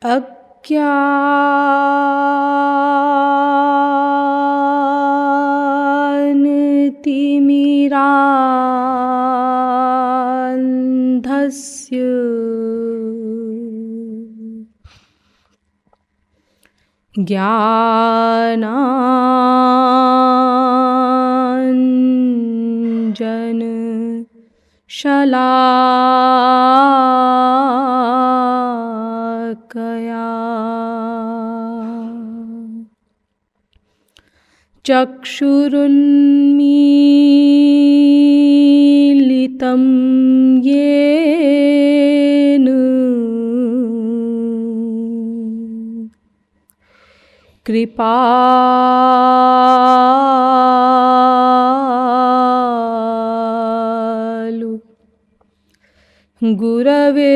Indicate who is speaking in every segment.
Speaker 1: अज्ञानतिमिरान्धस्य ज्ञानाञ्जनशलाकया चक्षुरुन्मीलितं येन कृपालु गुरवे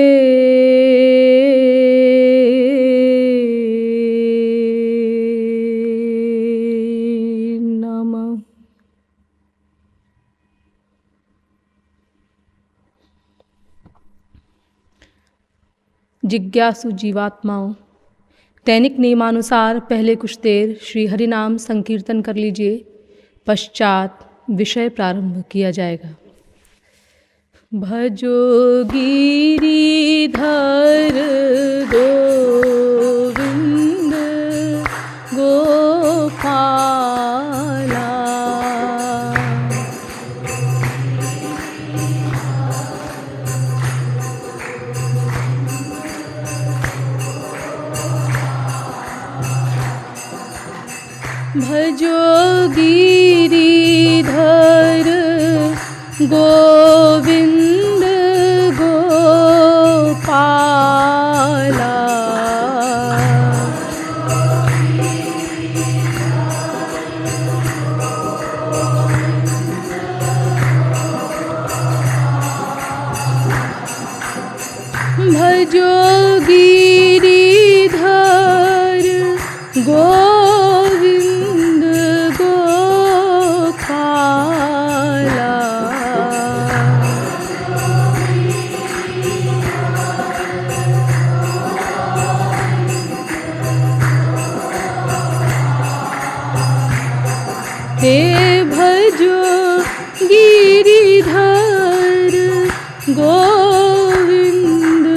Speaker 1: नमः। जिज्ञासु जीवात्माओं, दैनिक नियमानुसार पहले कुछ देर श्री हरिनाम संकीर्तन कर लीजिए, पश्चात विषय प्रारंभ किया जाएगा। भजो गिरिधर गोविंद गोपाला, भजो गिरिधर गोविंद गोपाला, भजो गिरिधर गोविंद गोपाला, हे भजो गिरिधर गोविंद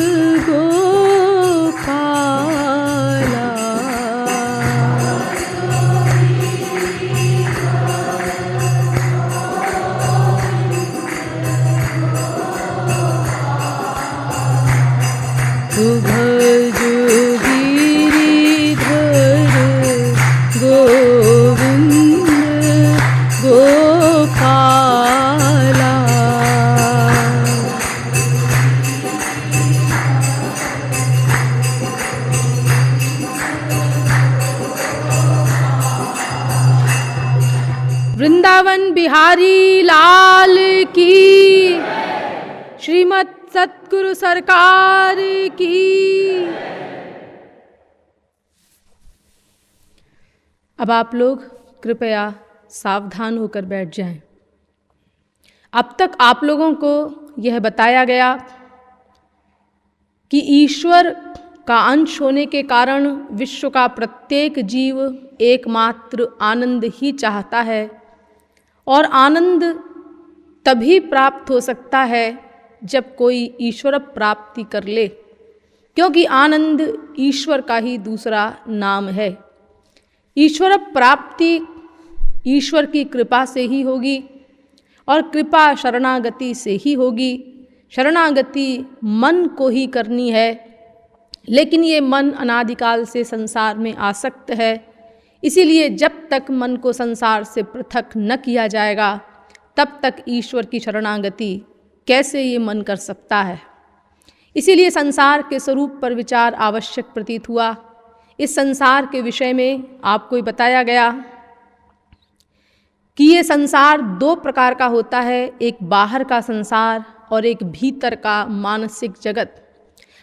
Speaker 1: गोपाला, तू भजो गिरिधर गोविंद गोपाला, वृंदावन बिहारी लाल की, श्रीमद् सतगुरु सरकार की। अब आप लोग कृपया सावधान होकर बैठ जाएं। अब तक आप लोगों को यह बताया गया कि ईश्वर का अंश होने के कारण विश्व का प्रत्येक जीव एकमात्र आनंद ही चाहता है, और आनंद तभी प्राप्त हो सकता है जब कोई ईश्वर प्राप्ति कर ले, क्योंकि आनंद ईश्वर का ही दूसरा नाम है। ईश्वर प्राप्ति ईश्वर की कृपा से ही होगी, और कृपा शरणागति से ही होगी। शरणागति मन को ही करनी है, लेकिन ये मन अनादिकाल से संसार में आसक्त है। इसीलिए जब तक मन को संसार से पृथक न किया जाएगा, तब तक ईश्वर की शरणागति कैसे ये मन कर सकता है। इसीलिए संसार के स्वरूप पर विचार आवश्यक प्रतीत हुआ। इस संसार के विषय में आपको बताया गया कि ये संसार दो प्रकार का होता है, एक बाहर का संसार और एक भीतर का मानसिक जगत।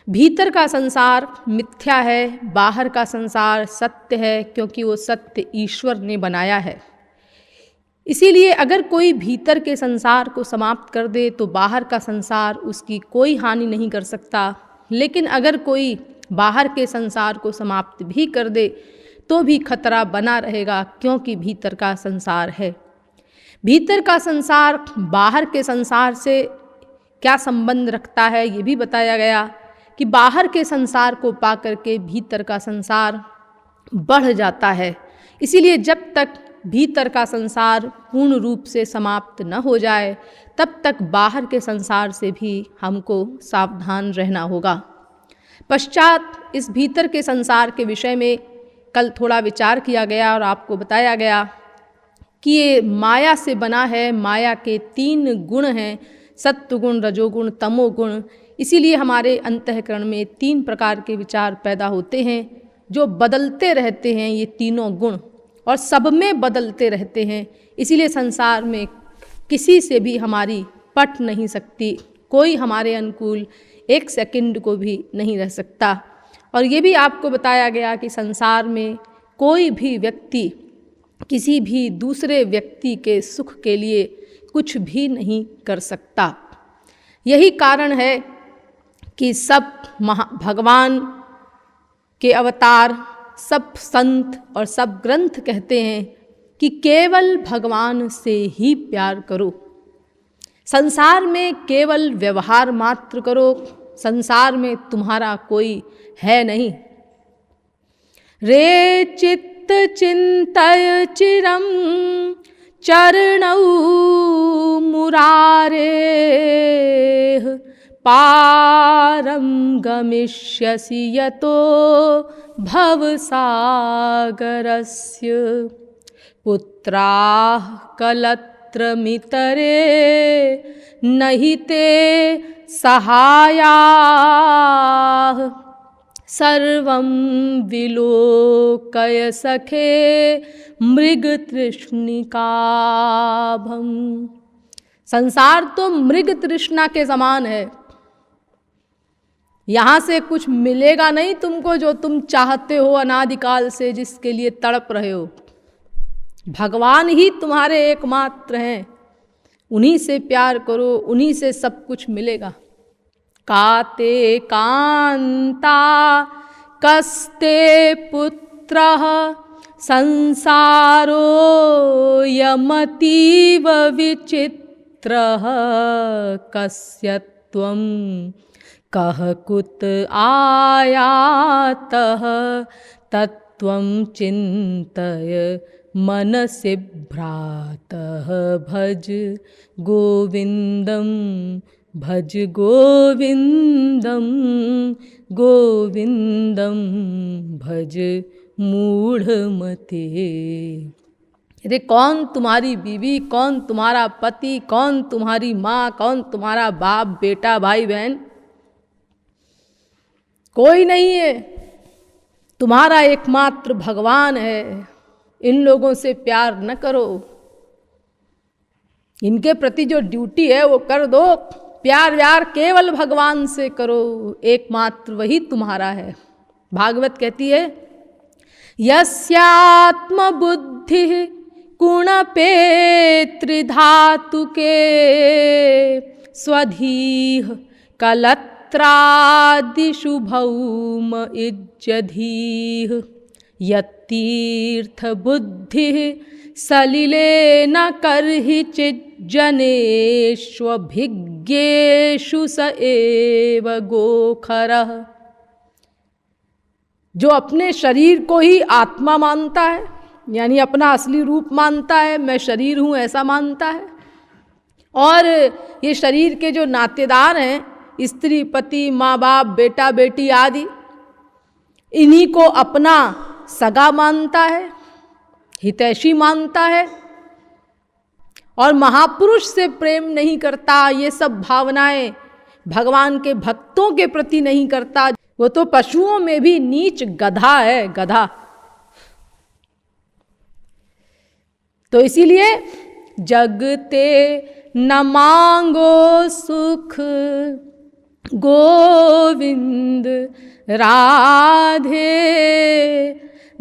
Speaker 1: भीतर का संसार मिथ्या है, बाहर का संसार सत्य है, क्योंकि वो सत्य ईश्वर ने बनाया है। इसीलिए अगर कोई भीतर के संसार को समाप्त कर दे तो बाहर का संसार उसकी कोई हानि नहीं कर सकता, लेकिन अगर कोई बाहर के संसार को समाप्त भी कर दे तो भी खतरा बना रहेगा, क्योंकि भीतर का संसार है। भीतर का संसार बाहर के संसार से क्या संबंध रखता है ये भी बताया गया कि बाहर के संसार को पाकर के भीतर का संसार बढ़ जाता है। इसीलिए जब तक भीतर का संसार पूर्ण रूप से समाप्त न हो जाए तब तक बाहर के संसार से भी हमको सावधान रहना होगा। पश्चात इस भीतर के संसार के विषय में कल थोड़ा विचार किया गया और आपको बताया गया कि ये माया से बना है। माया के 3 गुण हैं, सत्वगुण, रजोगुण, तमोगुण। इसीलिए हमारे अंतःकरण में 3 प्रकार के विचार पैदा होते हैं जो बदलते रहते हैं, ये तीनों गुण, और सब में बदलते रहते हैं। इसीलिए संसार में किसी से भी हमारी पट नहीं सकती, कोई हमारे अनुकूल 1 सेकंड को भी नहीं रह सकता। और ये भी आपको बताया गया कि संसार में कोई भी व्यक्ति किसी भी दूसरे व्यक्ति के सुख के लिए कुछ भी नहीं कर सकता। यही कारण है कि सब भगवान के अवतार, सब संत और सब ग्रंथ कहते हैं कि केवल भगवान से ही प्यार करो। संसार में केवल व्यवहार मात्र करो, संसार में तुम्हारा कोई है नहीं। रे चित्त चिंतय चिरम चरणौ मुरारेः पारं गमिष्यसि यतो भवसागरस्य पुत्राः कलत्रमितरे नहि ते सहायाः सर्वं विलोकय सखे मृगतृष्णिकाभम्। संसार तो मृग तृष्णा के समान है। यहाँ से कुछ मिलेगा नहीं तुमको जो तुम चाहते हो अनादिकाल से, जिसके लिए तड़प रहे हो। भगवान ही तुम्हारे एकमात्र हैं, उन्हीं से प्यार करो, उन्हीं से सब कुछ मिलेगा। काते कांता कस्ते पुत्रः संसारो यमतीव विचित्रः कस्य त्वं कः कुत आयातः तत्त्वं चिन्तय मनसि भ्रातः भज गोविंदम भज गोविंदम गोविंदम भज मूढ़मते। अरे कौन तुम्हारी बीवी, कौन तुम्हारा पति, कौन तुम्हारी माँ, कौन तुम्हारा बाप, बेटा, भाई बहन? कोई नहीं है, तुम्हारा एकमात्र भगवान है। इन लोगों से प्यार न करो, इनके प्रति जो ड्यूटी है वो कर दो। प्यार व्यार केवल भगवान से करो, एकमात्र वही तुम्हारा है। भागवत कहती है यस्यात्म बुद्धि कुणपे त्रिधातुके स्वधीः कलत्रादिषु भौम इज्जधीः यत्तीर्थ बुद्धिः सलिलेन कर्हि चिज्जनेष्वभिज्ञेषु स एव गोखरः। जो अपने शरीर को ही आत्मा मानता है, यानी अपना असली रूप मानता है, मैं शरीर हूँ ऐसा मानता है, और ये शरीर के जो नातेदार हैं, स्त्री, पति, माँ बाप, बेटा बेटी आदि, इन्हीं को अपना सगा मानता है, हितैषी मानता है, और महापुरुष से प्रेम नहीं करता। ये सब भावनाएं भगवान के भक्तों के प्रति नहीं करता। वो तो पशुओं में भी नीच गधा है, गधा। तो इसीलिए जगते न मांगो सुख गोविंद राधे,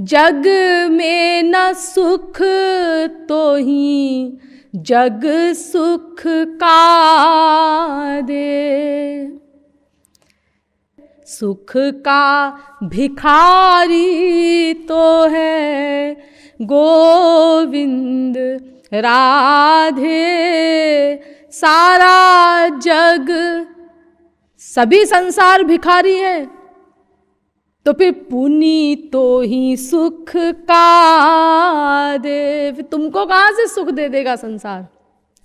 Speaker 1: जग में न सुख तो ही जग सुख का दे। सुख का भिखारी तो है गोविंद राधे। सारा जग, सभी संसार भिखारी है, तो फिर पुनी तो ही सुख का दे। तुमको कहाँ से सुख दे देगा संसार?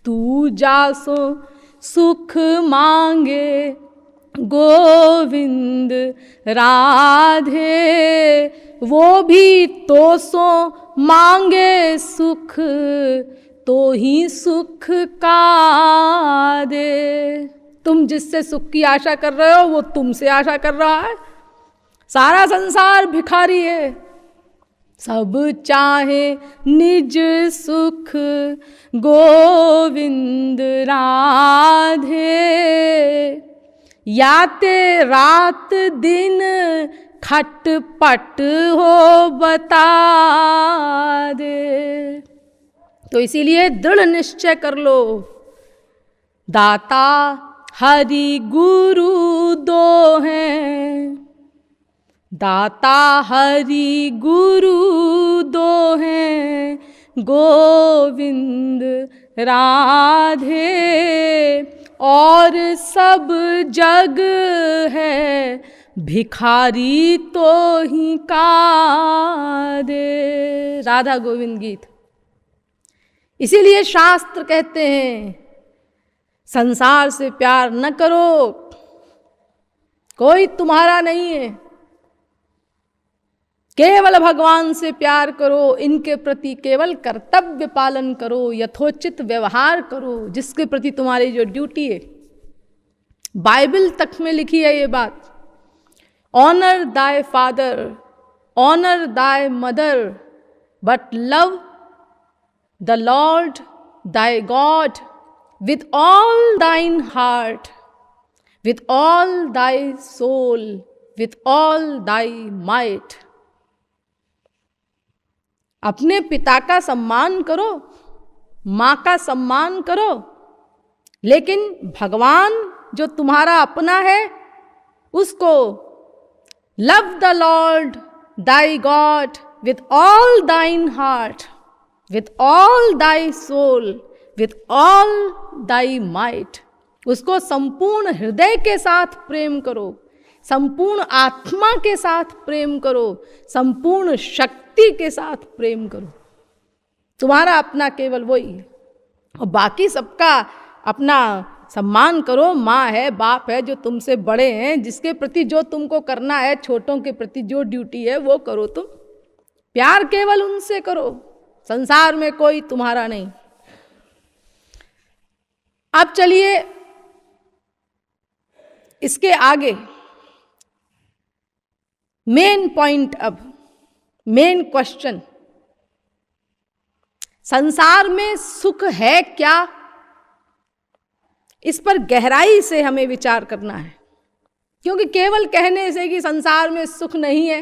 Speaker 1: तू जासो सुख मांगे गोविंद राधे, वो भी तो सो मांगे सुख, तो ही सुख का दे। तुम जिससे सुख की आशा कर रहे हो वो तुमसे आशा कर रहा है। सारा संसार भिखारी है, सब चाहे निज सुख गोविंद राधे। याते रात दिन खटपट हो बता दे। तो इसीलिए दृढ़ निश्चय कर लो, दाता हरि गुरु दो हैं, दाता हरि गुरु दो हैं गोविंद राधे। और सब जग है भिखारी तो ही का दे। राधा गोविंद गीत। इसीलिए शास्त्र कहते हैं संसार से प्यार न करो, कोई तुम्हारा नहीं है, केवल भगवान से प्यार करो, इनके प्रति केवल कर्तव्य पालन करो, यथोचित व्यवहार करो, जिसके प्रति तुम्हारी जो ड्यूटी है। बाइबल तक में लिखी है ये बात, ऑनर दाय फादर, ऑनर दाय mother, but love the Lord दाय God with all thine heart, with all thy soul, with all thy might। अपने पिता का सम्मान करो, माँ का सम्मान करो, लेकिन भगवान जो तुम्हारा अपना है उसको love the Lord thy God with all thine heart, with all thy soul, with all thy might। उसको संपूर्ण हृदय के साथ प्रेम करो, संपूर्ण आत्मा के साथ प्रेम करो, संपूर्ण शक्ति के साथ प्रेम करो। तुम्हारा अपना केवल वही है, और बाकी सबका अपना सम्मान करो। माँ है, बाप है, जो तुमसे बड़े हैं, जिसके प्रति जो तुमको करना है, छोटों के प्रति जो ड्यूटी है वो करो। तुम प्यार केवल उनसे करो, संसार में कोई तुम्हारा नहीं। अब चलिए इसके आगे मेन पॉइंट, अब मेन क्वेश्चन, संसार में सुख है क्या? इस पर गहराई से हमें विचार करना है, क्योंकि केवल कहने से कि संसार में सुख नहीं है,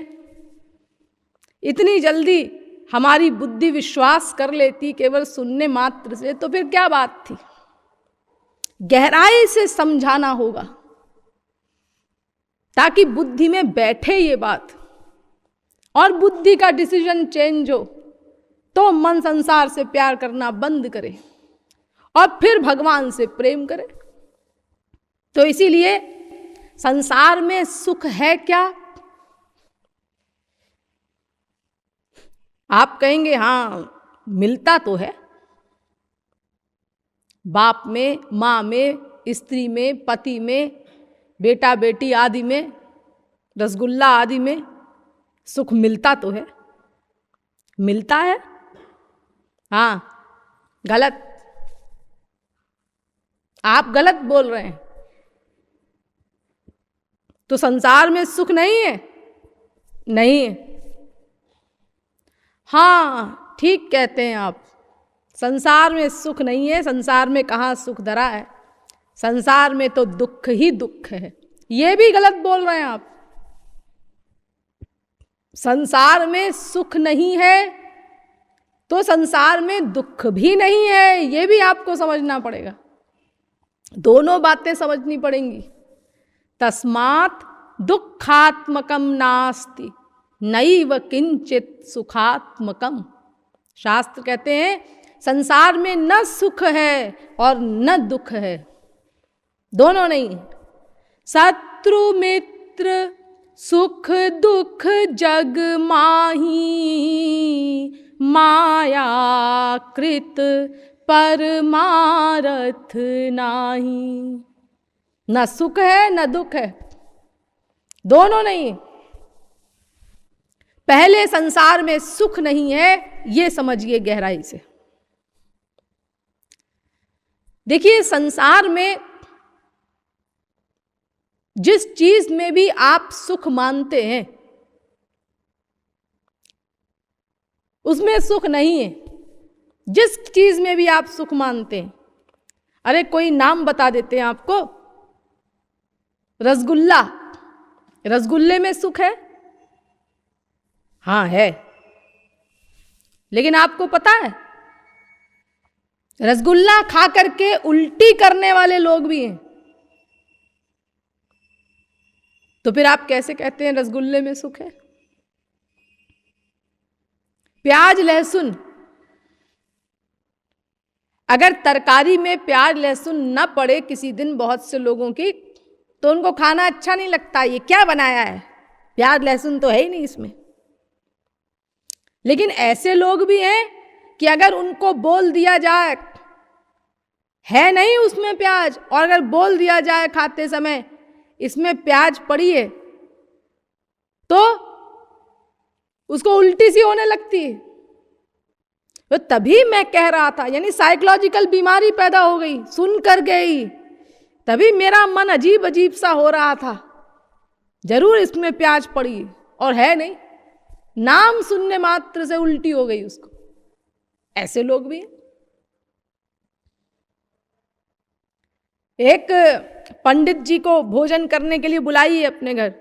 Speaker 1: इतनी जल्दी हमारी बुद्धि विश्वास कर लेती केवल सुनने मात्र से, तो फिर क्या बात थी। गहराई से समझाना होगा ताकि बुद्धि में बैठे ये बात, और बुद्धि का डिसीजन चेंज हो, तो मन संसार से प्यार करना बंद करे और फिर भगवान से प्रेम करे। तो इसीलिए संसार में सुख है क्या? आप कहेंगे हाँ मिलता तो है, बाप में, माँ में, स्त्री में, पति में, बेटा बेटी आदि में, रसगुल्ला आदि में सुख मिलता तो है। मिलता है? हाँ, गलत। आप गलत बोल रहे हैं। तो संसार में सुख नहीं है? नहीं है। हाँ, ठीक कहते हैं आप, संसार में सुख नहीं है। संसार में कहाँ सुख धरा है? संसार में तो दुख ही दुख है। ये भी गलत बोल रहे हैं आप। संसार में सुख नहीं है तो संसार में दुख भी नहीं है, ये भी आपको समझना पड़ेगा। दोनों बातें समझनी पड़ेंगी। तस्मात् दुखात्मकम नास्ति नैव किंचित सुखात्मकम। शास्त्र कहते हैं संसार में न सुख है और न दुख है, दोनों नहीं। शत्रु मित्र सुख दुख जग माही, माया कृत परमारथ नाही। न सुख है न दुख है, दोनों नहीं। पहले संसार में सुख नहीं है, ये समझिए गहराई से। देखिए संसार में जिस चीज में भी आप सुख मानते हैं उसमें सुख नहीं है। जिस चीज में भी आप सुख मानते हैं, अरे कोई नाम बता देते हैं आपको, रसगुल्ला, रसगुल्ले में सुख है? हाँ है, लेकिन आपको पता है रसगुल्ला खा करके उल्टी करने वाले लोग भी हैं। तो फिर आप कैसे कहते हैं रसगुल्ले में सुख है? प्याज लहसुन, अगर तरकारी में प्याज लहसुन न पड़े किसी दिन बहुत से लोगों की, तो उनको खाना अच्छा नहीं लगता। ये क्या बनाया है, प्याज लहसुन तो है ही नहीं इसमें। लेकिन ऐसे लोग भी हैं कि अगर उनको बोल दिया जाए है नहीं उसमें प्याज, और अगर बोल दिया जाए खाते समय इसमें प्याज पड़ी है, तो उसको उल्टी सी होने लगती है। तो तभी मैं कह रहा था, यानी साइकोलॉजिकल बीमारी पैदा हो गई, सुन कर गई, तभी मेरा मन अजीब अजीब सा हो रहा था। जरूर इसमें प्याज पड़ी है और है नहीं, नाम सुनने मात्र से उल्टी हो गई उसको। ऐसे लोग भी हैं। एक पंडित जी को भोजन करने के लिए बुलाइए अपने घर,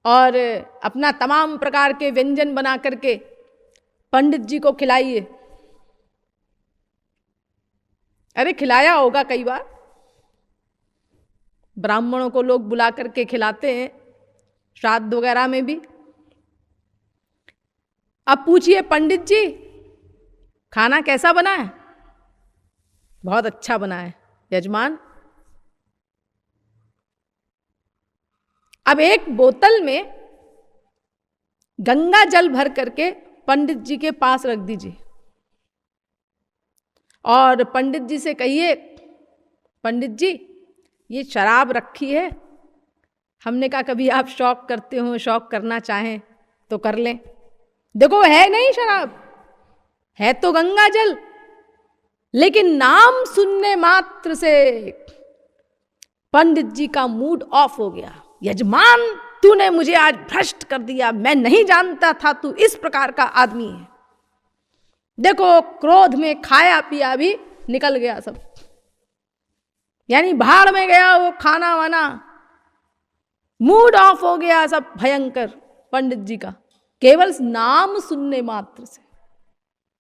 Speaker 1: और अपना तमाम प्रकार के व्यंजन बना करके पंडित जी को खिलाइए। अरे खिलाया होगा कई बार, ब्राह्मणों को लोग बुला करके खिलाते हैं, श्राद्ध वगैरह में भी। अब पूछिए पंडित जी खाना कैसा बना है? बहुत अच्छा बना है यजमान। अब एक बोतल में गंगा जल भर करके पंडित जी के पास रख दीजिए और पंडित जी से कहिए, पंडित जी ये शराब रखी है, हमने कहा कभी आप शौक करते हो, शौक करना चाहें तो कर लें। देखो है नहीं शराब, है तो गंगा जल, लेकिन नाम सुनने मात्र से पंडित जी का मूड ऑफ हो गया। यजमान तूने मुझे आज भ्रष्ट कर दिया, मैं नहीं जानता था तू इस प्रकार का आदमी है। देखो क्रोध में खाया पिया भी निकल गया सब, यानी भाड़ में गया वो खाना वाना, मूड ऑफ हो गया सब भयंकर पंडित जी का, केवल नाम सुनने मात्र से।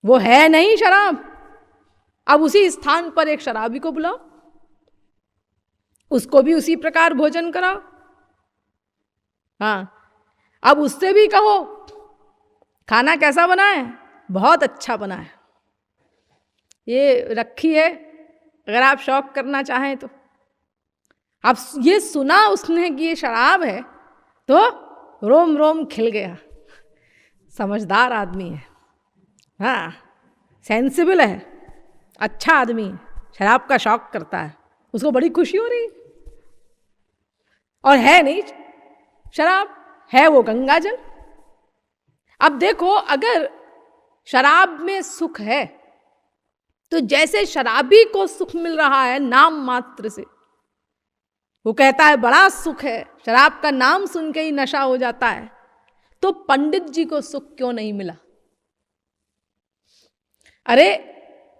Speaker 1: वो है नहीं शराब। अब उसी स्थान पर एक शराबी को बुलाओ, उसको भी उसी प्रकार भोजन कराओ। हाँ, अब उससे भी कहो खाना कैसा बना है? बहुत अच्छा बना है, ये रखी है अगर आप शौक करना चाहें तो। अब ये सुना उसने कि ये शराब है तो रोम रोम खिल गया। समझदार आदमी है, हाँ सेंसिबल है, अच्छा आदमी है, शराब का शौक करता है, उसको बड़ी खुशी हो रही। और है नहीं शराब, है वो गंगा जल। अब देखो अगर शराब में सुख है तो जैसे शराबी को सुख मिल रहा है नाम मात्र से, वो कहता है बड़ा सुख है, शराब का नाम सुन के ही नशा हो जाता है, तो पंडित जी को सुख क्यों नहीं मिला? अरे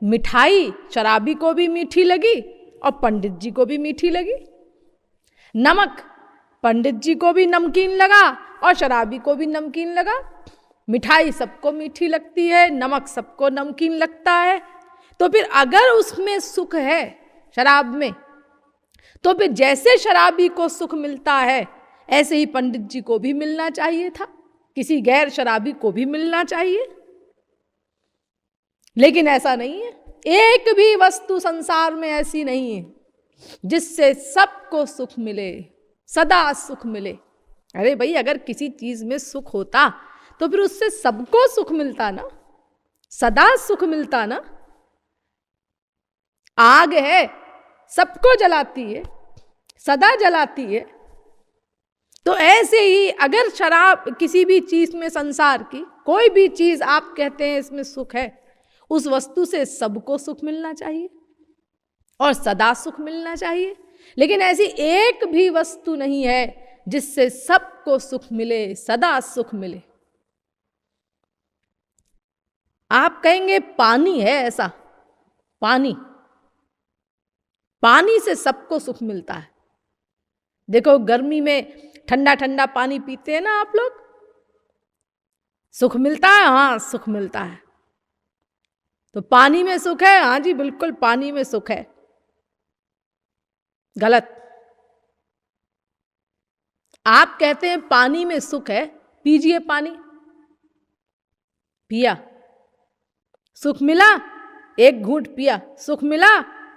Speaker 1: मिठाई शराबी को भी मीठी लगी और पंडित जी को भी मीठी लगी, नमक पंडित जी को भी नमकीन लगा और शराबी को भी नमकीन लगा। मिठाई सबको मीठी लगती है, नमक सबको नमकीन लगता है। तो फिर अगर उसमें सुख है शराब में, तो फिर जैसे शराबी को सुख मिलता है ऐसे ही पंडित जी को भी मिलना चाहिए था, किसी गैर शराबी को भी मिलना चाहिए। लेकिन ऐसा नहीं है, एक भी वस्तु संसार में ऐसी नहीं है जिससे सबको सुख मिले, सदा सुख मिले। अरे भाई, अगर किसी चीज में सुख होता तो फिर उससे सबको सुख मिलता ना, सदा सुख मिलता ना। आग है, सबको जलाती है, सदा जलाती है। तो ऐसे ही अगर शराब, किसी भी चीज में, संसार की कोई भी चीज आप कहते हैं इसमें सुख है, उस वस्तु से सबको सुख मिलना चाहिए और सदा सुख मिलना चाहिए। लेकिन ऐसी एक भी वस्तु नहीं है जिससे सबको सुख मिले, सदा सुख मिले। आप कहेंगे पानी है ऐसा, पानी, पानी से सबको सुख मिलता है। देखो गर्मी में ठंडा ठंडा पानी पीते हैं ना आप लोग, सुख मिलता है? हाँ, सुख मिलता है। तो पानी में सुख है? हाँ जी बिल्कुल, पानी में सुख है। गलत। आप कहते हैं पानी में सुख है, पीजिए पानी। पिया, सुख मिला? एक घूंट पिया, सुख मिला?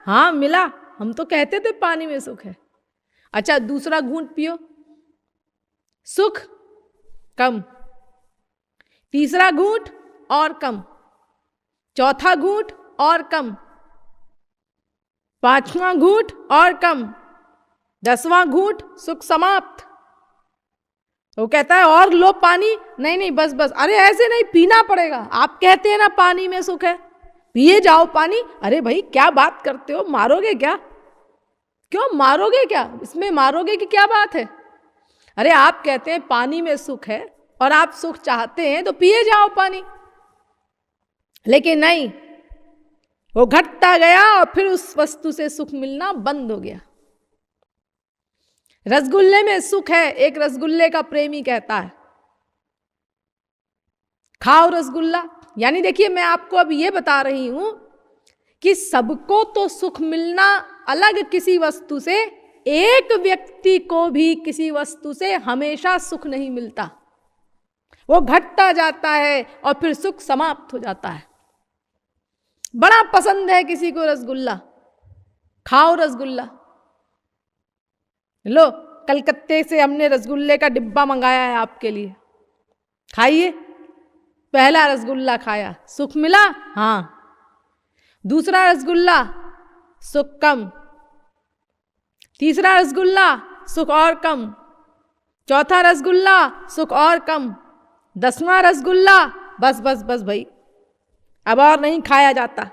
Speaker 1: हाँ मिला। हम तो कहते थे पानी में सुख है। अच्छा, दूसरा घूंट पियो, सुख कम, तीसरा घूंट और कम, चौथा घूंट और कम, पांचवां घूंट और कम, 10वां घूंट, सुख समाप्त। वो कहता है और लो पानी, नहीं नहीं बस बस। अरे ऐसे नहीं, पीना पड़ेगा। आप कहते हैं ना पानी में सुख है, पिए जाओ पानी। अरे भाई क्या बात करते हो, मारोगे क्या? क्यों मारोगे क्या? इसमें मारोगे की क्या बात है? अरे आप कहते हैं पानी में सुख है और आप सुख चाहते हैं तो पिए जाओ पानी। लेकिन नहीं, वो घटता गया और फिर उस वस्तु से सुख मिलना बंद हो गया। रसगुल्ले में सुख है, एक रसगुल्ले का प्रेमी कहता है खाओ रसगुल्ला। यानी देखिए, मैं आपको अब ये बता रही हूं कि सबको तो सुख मिलना अलग किसी वस्तु से, एक व्यक्ति को भी किसी वस्तु से हमेशा सुख नहीं मिलता। वो घटता जाता है और फिर सुख समाप्त हो जाता है। बड़ा पसंद है किसी को रसगुल्ला, खाओ रसगुल्ला। लो, कलकत्ते से हमने रसगुल्ले का डिब्बा मंगाया है आपके लिए, खाइए। पहला रसगुल्ला खाया, सुख मिला? हाँ। दूसरा रसगुल्ला, सुख कम। तीसरा रसगुल्ला, सुख और कम। चौथा रसगुल्ला, सुख और कम। 10वां रसगुल्ला, बस बस बस भाई, अब और नहीं खाया जाता।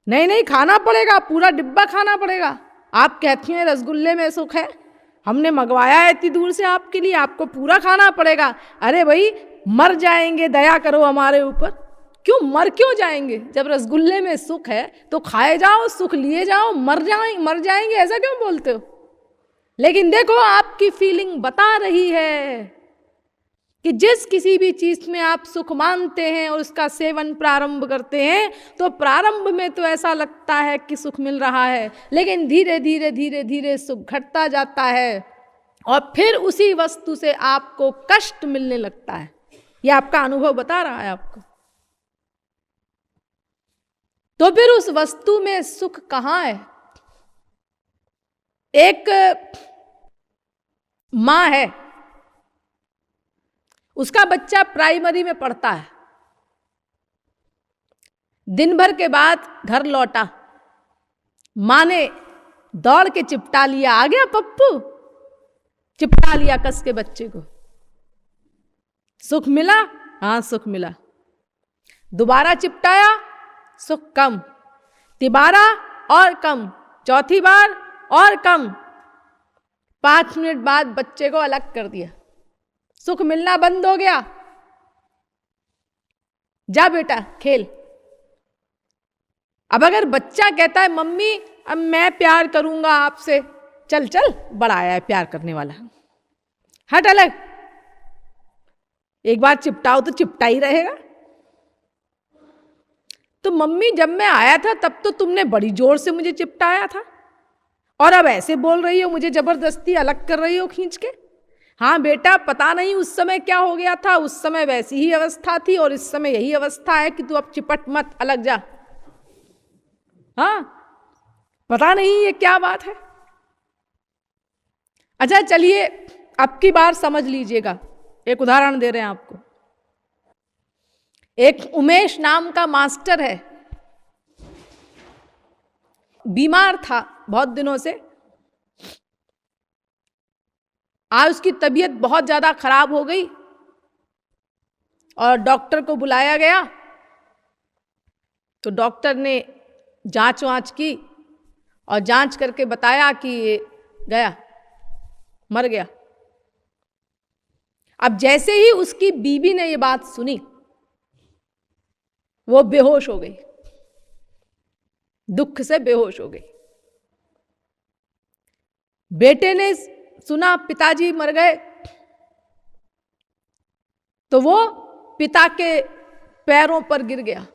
Speaker 1: नहीं नहीं, खाना पड़ेगा, पूरा डिब्बा खाना पड़ेगा। आप कहती हैं रसगुल्ले में सुख है, हमने मंगवाया है इतनी दूर से आपके लिए, आपको पूरा खाना पड़ेगा। अरे भाई, मर जाएंगे, दया करो हमारे ऊपर। क्यों मर क्यों जाएंगे? जब रसगुल्ले में सुख है तो खाए जाओ, सुख लिए जाओ। मर जाएंगे ऐसा क्यों बोलते हो? लेकिन देखो, आपकी फीलिंग बता रही है कि जिस किसी भी चीज में आप सुख मानते हैं और उसका सेवन प्रारंभ करते हैं, तो प्रारंभ में तो ऐसा लगता है कि सुख मिल रहा है, लेकिन धीरे धीरे धीरे धीरे सुख घटता जाता है और फिर उसी वस्तु से आपको कष्ट मिलने लगता है। यह आपका अनुभव बता रहा है आपको। तो फिर उस वस्तु में सुख कहाँ है? एक मां है, उसका बच्चा प्राइमरी में पढ़ता है। दिन भर के बाद घर लौटा, मां ने दौड़ के चिपटा लिया, आ गया पप्पू, चिपटा लिया कस के बच्चे को। सुख मिला? हाँ सुख मिला। दोबारा चिपटाया, सुख कम। तिबारा और कम, चौथी बार और कम। 5 मिनट बाद बच्चे को अलग कर दिया, सुख मिलना बंद हो गया। जा बेटा खेल। अब अगर बच्चा कहता है मम्मी अब मैं प्यार करूंगा आपसे, चल चल, बड़ा आया है प्यार करने वाला, हट अलग। एक बार चिपटाओ तो चिपटा ही रहेगा। तो मम्मी जब मैं आया था तब तो तुमने बड़ी जोर से मुझे चिपटाया था और अब ऐसे बोल रही हो, मुझे जबरदस्ती अलग कर रही हो खींच के। हाँ बेटा, पता नहीं उस समय क्या हो गया था, उस समय वैसी ही अवस्था थी और इस समय यही अवस्था है कि तू अब चिपट मत, अलग जा। हाँ, पता नहीं ये क्या बात है। अच्छा चलिए, अब की बार समझ लीजिएगा, एक उदाहरण दे रहे हैं आपको। एक उमेश नाम का मास्टर है, बीमार था बहुत दिनों से। आज उसकी तबीयत बहुत ज्यादा खराब हो गई और डॉक्टर को बुलाया गया। तो डॉक्टर ने जांच वांच की और जांच करके बताया कि ये गया, मर गया। अब जैसे ही उसकी बीबी ने ये बात सुनी, वो बेहोश हो गई, दुख से बेहोश हो गई। बेटे ने सुना पिताजी मर गए, तो वो पिता के पैरों पर गिर गया,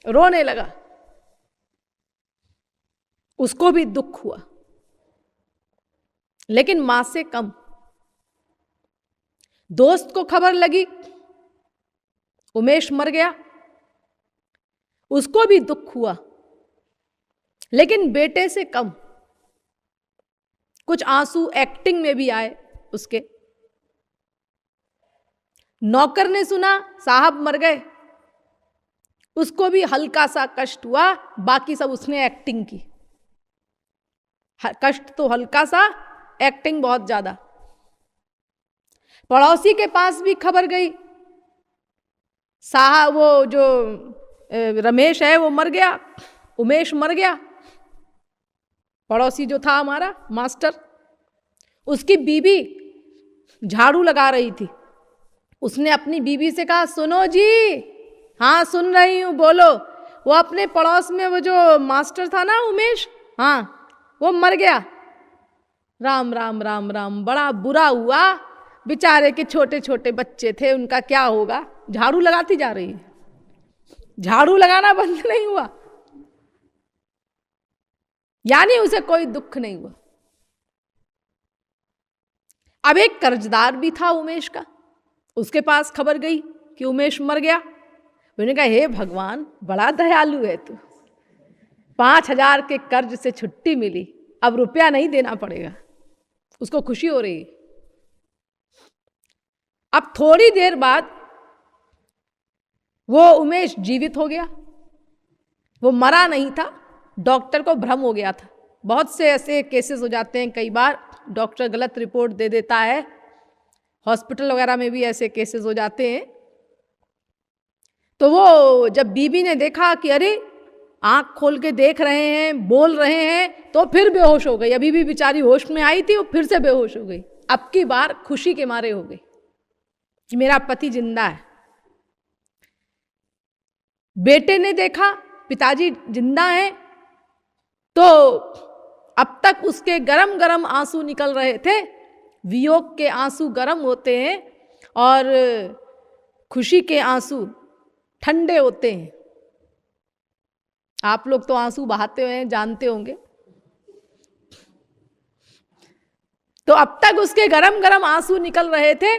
Speaker 1: रोने लगा। उसको भी दुख हुआ, लेकिन मां से कम। दोस्त को खबर लगी उमेश मर गया, उसको भी दुख हुआ, लेकिन बेटे से कम। कुछ आंसू एक्टिंग में भी आए उसके। नौकर ने सुना साहब मर गए, उसको भी हल्का सा कष्ट हुआ, बाकी सब उसने एक्टिंग की। कष्ट तो हल्का सा, एक्टिंग बहुत ज्यादा। पड़ोसी के पास भी खबर गई, साहब वो जो रमेश है वो मर गया, उमेश मर गया। पड़ोसी जो था हमारा मास्टर, उसकी बीबी झाड़ू लगा रही थी। उसने अपनी बीबी से कहा, सुनो जी। हाँ सुन रही हूं, बोलो। वो अपने पड़ोस में वो जो मास्टर था ना उमेश, हाँ वो मर गया। राम राम राम राम, बड़ा बुरा हुआ। बेचारे के छोटे छोटे बच्चे थे, उनका क्या होगा। झाड़ू लगाती जा रही है, झाड़ू लगाना बंद नहीं हुआ, यानी उसे कोई दुख नहीं हुआ। अब एक कर्जदार भी था उमेश का, उसके पास खबर गई कि उमेश मर गया। मैंने कहा, हे भगवान, बड़ा दयालु है तू। 5,000 के कर्ज से छुट्टी मिली, अब रुपया नहीं देना पड़ेगा। उसको खुशी हो रही। अब थोड़ी देर बाद वो उमेश जीवित हो गया। वो मरा नहीं था, डॉक्टर को भ्रम हो गया था। बहुत से ऐसे केसेस हो जाते हैं, कई बार डॉक्टर गलत रिपोर्ट दे देता है। हॉस्पिटल वगैरह में भी ऐसे केसेस हो जाते हैं। तो वो जब बीबी ने देखा कि अरे आंख खोल के देख रहे हैं, बोल रहे हैं, तो फिर बेहोश हो गई। अभी भी बेचारी होश में आई थी, वो फिर से बेहोश हो गई। अब की बार खुशी के मारे हो गई कि मेरा पति जिंदा है। बेटे ने देखा पिताजी जिंदा हैं, तो अब तक उसके गरम गरम आंसू निकल रहे थे। वियोग के आंसू गरम होते हैं और खुशी के आंसू ठंडे होते हैं। आप लोग तो आंसू बहाते हुए जानते होंगे। तो अब तक उसके गरम गरम आंसू निकल रहे थे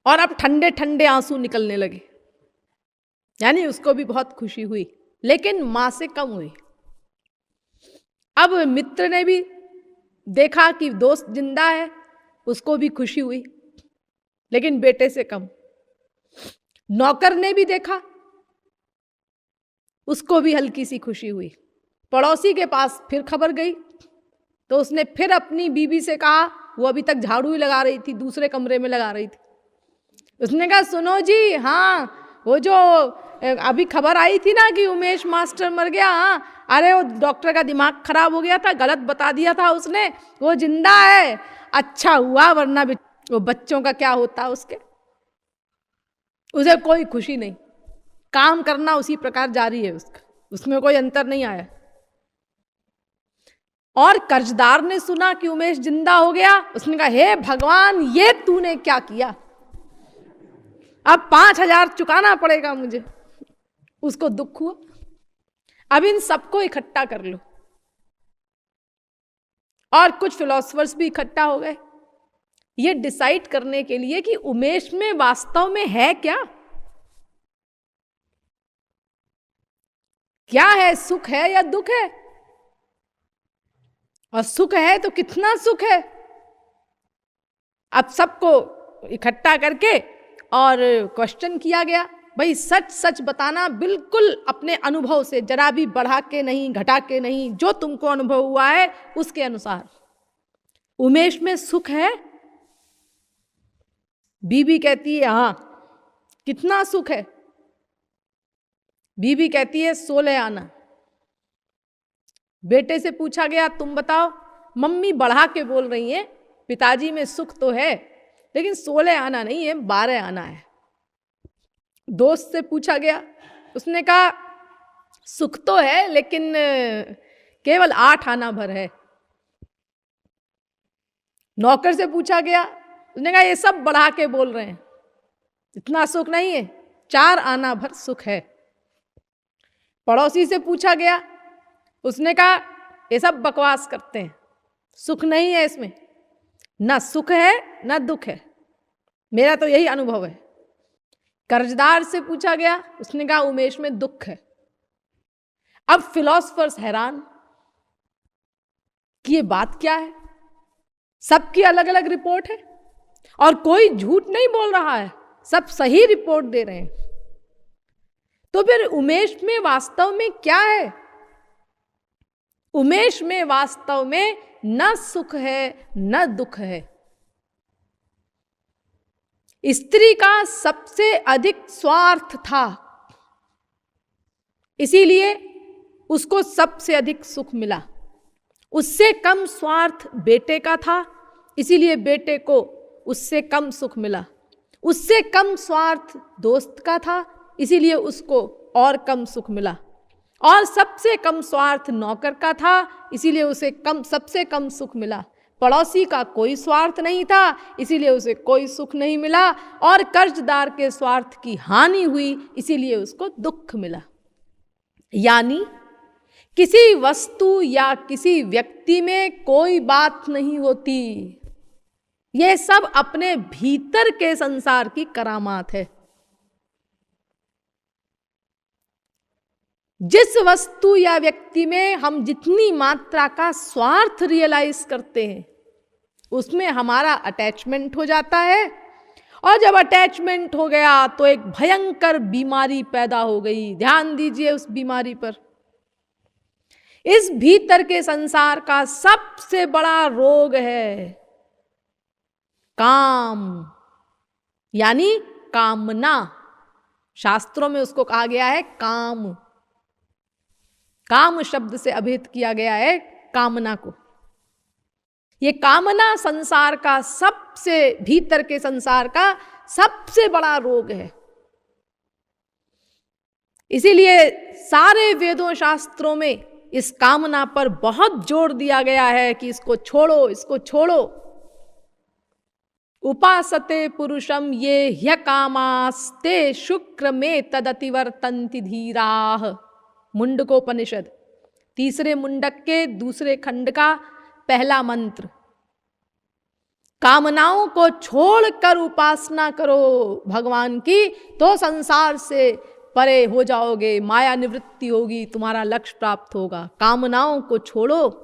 Speaker 1: और अब ठंडे ठंडे आंसू निकलने लगे, यानी उसको भी बहुत खुशी हुई, लेकिन मां से कम हुई। अब मित्र ने भी देखा कि दोस्त जिंदा है, उसको भी खुशी हुई, लेकिन बेटे से कम। नौकर ने भी देखा, उसको भी हल्की सी खुशी हुई। पड़ोसी के पास फिर खबर गई, तो उसने फिर अपनी बीबी से कहा, वो अभी तक झाड़ू ही लगा रही थी, दूसरे कमरे में लगा रही थी। उसने कहा, सुनो जी, हाँ वो जो अभी खबर आई थी ना कि उमेश मास्टर मर गया, हाँ अरे वो डॉक्टर का दिमाग खराब हो गया था, गलत बता दिया था उसने, वो जिंदा है। अच्छा हुआ, वरना वो बच्चों का क्या होता उसके। उसे कोई खुशी नहीं, काम करना उसी प्रकार जारी है उसका, उसमें कोई अंतर नहीं आया। और कर्जदार ने सुना कि उमेश जिंदा हो गया, उसने कहा, हे भगवान, ये तूने क्या किया, अब 5,000 चुकाना पड़ेगा मुझे। उसको दुख हुआ। अब इन सबको इकट्ठा कर लो, और कुछ फिलोसफर्स भी इकट्ठा हो गए ये डिसाइड करने के लिए कि उमेश में वास्तव में है क्या, क्या है, सुख है या दुख है, और सुख है तो कितना सुख है। अब सबको इकट्ठा करके और क्वेश्चन किया गया, भाई सच सच बताना, बिल्कुल अपने अनुभव से, जरा भी बढ़ा के नहीं घटा के नहीं, जो तुमको अनुभव हुआ है उसके अनुसार उमेश में सुख है। बीबी कहती है हाँ। कितना सुख है? बीबी कहती है 16 आना। बेटे से पूछा गया तुम बताओ, मम्मी बढ़ा के बोल रही हैं पिताजी में सुख तो है लेकिन 16 आना नहीं है, 12 आना है। दोस्त से पूछा गया, उसने कहा सुख तो है लेकिन केवल 8 आना भर है। नौकर से पूछा गया, उसने कहा ये सब बढ़ा के बोल रहे हैं, इतना सुख नहीं है, 4 आना भर सुख है। पड़ोसी से पूछा गया, उसने कहा ये सब बकवास करते हैं, सुख नहीं है इसमें, ना सुख है ना दुख है, मेरा तो यही अनुभव है। कर्जदार से पूछा गया, उसने कहा उमेश में दुख है। अब फिलोसफर्स हैरान कि ये बात क्या है, सबकी अलग अलग रिपोर्ट है और कोई झूठ नहीं बोल रहा है, सब सही रिपोर्ट दे रहे हैं। तो फिर उमेश में वास्तव में क्या है? उमेश में वास्तव में न सुख है न दुख है। स्त्री का सबसे अधिक स्वार्थ था, इसीलिए उसको सबसे अधिक सुख मिला। उससे कम स्वार्थ बेटे का था, इसीलिए बेटे को उससे कम सुख मिला। उससे कम स्वार्थ दोस्त का था, इसीलिए उसको और कम सुख मिला। और सबसे कम स्वार्थ नौकर का था, इसीलिए उसे सबसे कम सुख मिला। पड़ोसी का कोई स्वार्थ नहीं था, इसीलिए उसे कोई सुख नहीं मिला। और कर्जदार के स्वार्थ की हानि हुई, इसीलिए उसको दुख मिला। यानी किसी वस्तु या किसी व्यक्ति में कोई बात नहीं होती, यह सब अपने भीतर के संसार की करामात है। जिस वस्तु या व्यक्ति में हम जितनी मात्रा का स्वार्थ रियलाइज करते हैं, उसमें हमारा अटैचमेंट हो जाता है। और जब अटैचमेंट हो गया तो एक भयंकर बीमारी पैदा हो गई। ध्यान दीजिए उस बीमारी पर। इस भीतर के संसार का सबसे बड़ा रोग है काम, यानी कामना। शास्त्रों में उसको कहा गया है काम। काम शब्द से अभिहित किया गया है कामना को। ये कामना संसार का सबसे भीतर के संसार का सबसे बड़ा रोग है। इसीलिए सारे वेदों शास्त्रों में इस कामना पर बहुत जोर दिया गया है कि इसको छोड़ो, इसको छोड़ो। उपासते पुरुषम ये ह्यकामास्ते शुक्र में तदतिवर्तन्ति धीराः। मुंडकोपनिषद 3 मुंडक के 2 खंड का पहला मंत्र। कामनाओं को छोड़कर उपासना करो भगवान की, तो संसार से परे हो जाओगे, माया निवृत्ति होगी, तुम्हारा लक्ष्य प्राप्त होगा। कामनाओं को छोड़ो।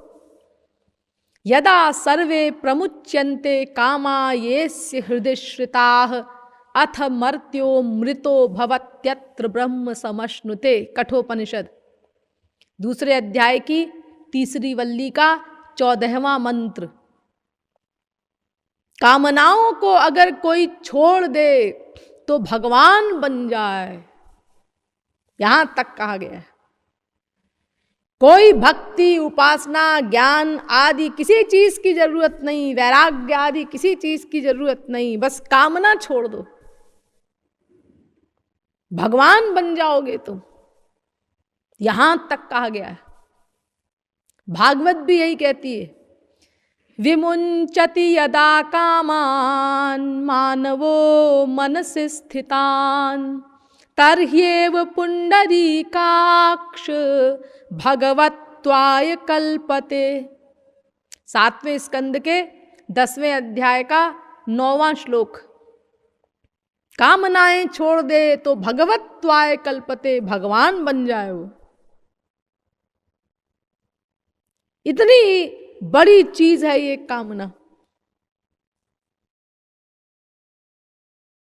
Speaker 1: यदा सर्वे प्रमुच्यन्ते कामा येस्य हृदय श्रिताः अथ मर्त्यो मृतो भवत्यत्र ब्रह्म समश्नुते। कठोपनिषद 2 अध्याय की 3 वल्ली का 14वां मंत्र। कामनाओं को अगर कोई छोड़ दे तो भगवान बन जाए, यहां तक कहा गया है। कोई भक्ति, उपासना, ज्ञान आदि किसी चीज की जरूरत नहीं, वैराग्य आदि किसी चीज की जरूरत नहीं, बस कामना छोड़ दो, भगवान बन जाओगे तुम। यहां तक कहा गया है। भागवत भी यही कहती है, विमुंचति यदा कामान मानवो मनसि स्थितान तर्ह्येव पुंडरीकाक्ष भगवत्वाय कल्पते। 7वें स्कंद के 10वें अध्याय का 9वां श्लोक। कामनाएं छोड़ दे तो भगवत्वाय कल्पते, भगवान बन जाए वो। इतनी बड़ी चीज है ये कामना।